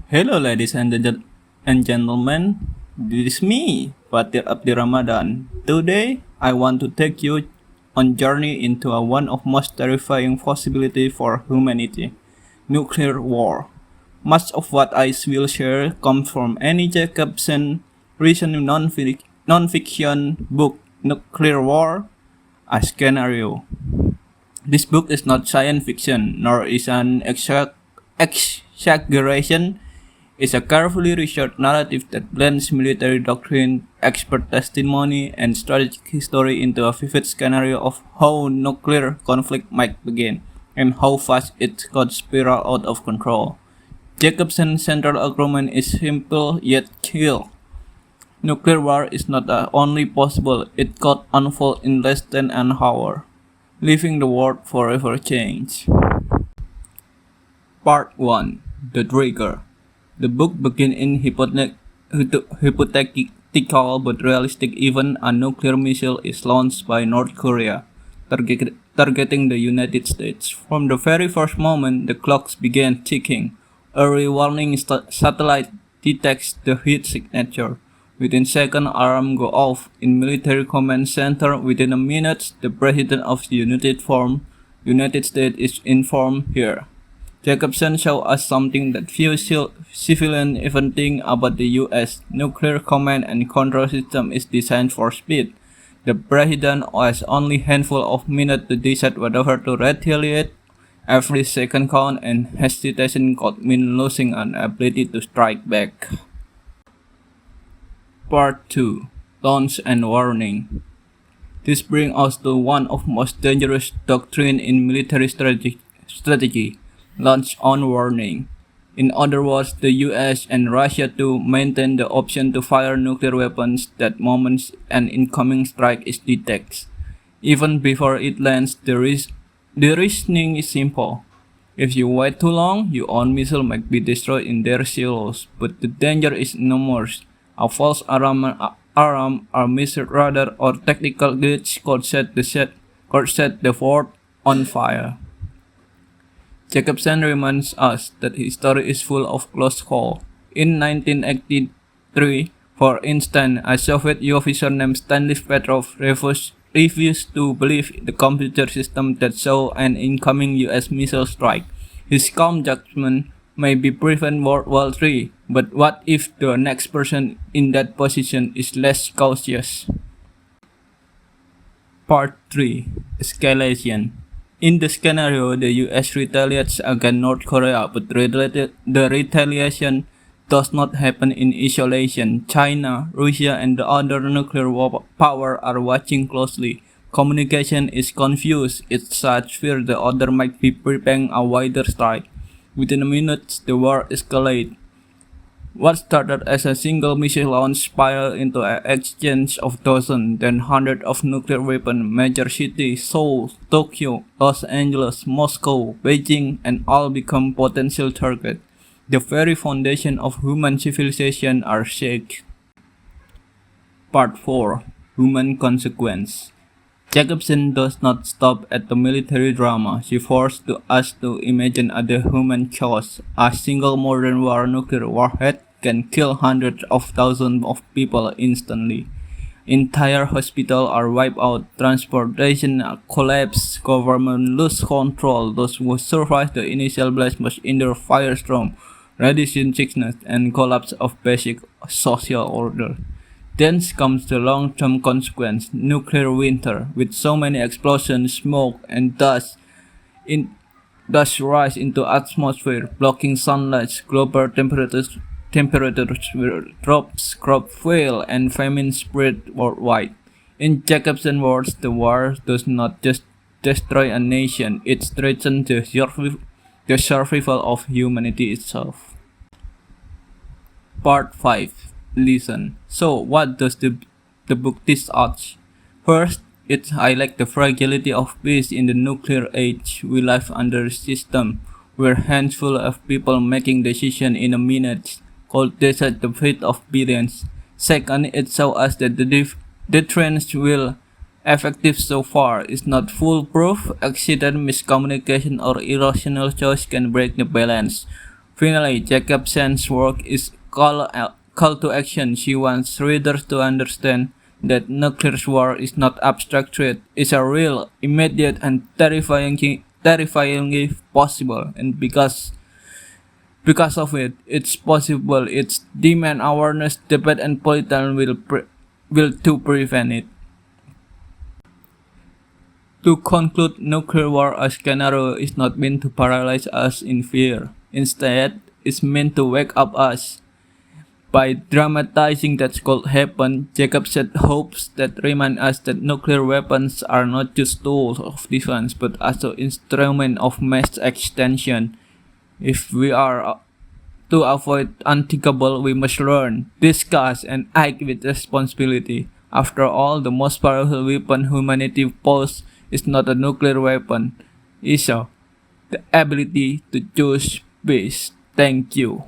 Hello, ladies and gentlemen. This is me, Fatir Abdi Ramadan. Today, I want to take you on journey into one of most terrifying possibility for humanity: nuclear war. Much of what I will share comes from Annie Jacobsen recent non-fiction book, Nuclear War: A Scenario. This book is not science fiction, nor is an exaggeration. It's a carefully researched narrative that blends military doctrine, expert testimony, and strategic history into a vivid scenario of how nuclear conflict might begin and how fast it could spiral out of control. Jacobson's central argument is simple yet clear. Nuclear war is not only possible, it could unfold in less than an hour, leaving the world forever changed. Part 1: The Trigger. The book begins in hypothetical but realistic event. A nuclear missile is launched by North Korea, targeting the United States. From the very first moment, the clocks began ticking. Early warning satellite detects the heat signature. Within seconds, alarm go off in military command center. Within a minute, the president of the United States is informed here. Jacobsen shows us something that few civilians even think about. The U.S. nuclear command and control system is designed for speed. The president has only a handful of minutes to decide whether to retaliate. Every second counts, and hesitation could mean losing an ability to strike back. Part 2: Launch and Warning. This brings us to one of the most dangerous doctrines in military strategy: launch on warning. In other words, the US and Russia too maintain the option to fire nuclear weapons that moment an incoming strike is detected. Even before it lands, the reasoning is simple. If you wait too long, your own missile might be destroyed in their silos, but the danger is enormous. A false alarm, or missile radar, or technical glitch could set the fort on fire. Jacobsen reminds us that history is full of close calls. In 1983, for instance, a Soviet officer named Stanley Petrov refused to believe the computer system that saw an incoming US missile strike. His calm judgment may be prevent World War III, but what if the next person in that position is less cautious? Part 3: Escalation. In the scenario, the US retaliates against North Korea, but the retaliation does not happen in isolation. China, Russia, and the other nuclear power are watching closely. Communication is confused. It's such fear the other might be preparing a wider strike. Within minutes, the war escalates. What started as a single missile launch spiraled into an exchange of dozens, then hundreds of nuclear weapons. Major cities, Seoul, Tokyo, Los Angeles, Moscow, Beijing, and all become potential targets. The very foundation of human civilization are shaken. Part 4: Human Consequence. Jacobsen does not stop at the military drama. She forced us to imagine other human chaos. A single modern war nuclear warhead can kill hundreds of thousands of people instantly. Entire hospitals are wiped out, transportation collapse, government lose control. Those who survive the initial blast must endure firestorm, radiation sickness, and collapse of basic social order. Then comes the long-term consequence: nuclear winter. With so many explosions, smoke, and dust rise into atmosphere, blocking sunlight. Global temperatures drops, crop fail, and famine spread worldwide. In Jacobsen's words, the war does not just destroy a nation; it threatens the survival of humanity itself. Part 5: Listen. So, what does the book teach us? First, it highlights the fragility of peace in the nuclear age. We live under a system where handful of people making decisions in a minute could decide the fate of billions. Second, it shows us that the trends will effective so far is not foolproof. Accident, miscommunication, or irrational choice can break the balance. Finally, Jacobsen's work is call to action. She wants readers to understand that nuclear war is not abstract threat, it's a real, immediate, and terrifyingly possible. And because of it, it's possible. It's demand awareness, debate, and political will to prevent it. To conclude, nuclear war as scenario is not meant to paralyze us in fear. Instead, it's meant to wake up us. By dramatizing that could happen, Jacobsen hopes that remind us that nuclear weapons are not just tools of defense, but also instruments of mass extinction. If we are to avoid unthinkable, we must learn, discuss, and act with responsibility. After all, the most powerful weapon humanity poses is not a nuclear weapon, it's the ability to choose peace. Thank you.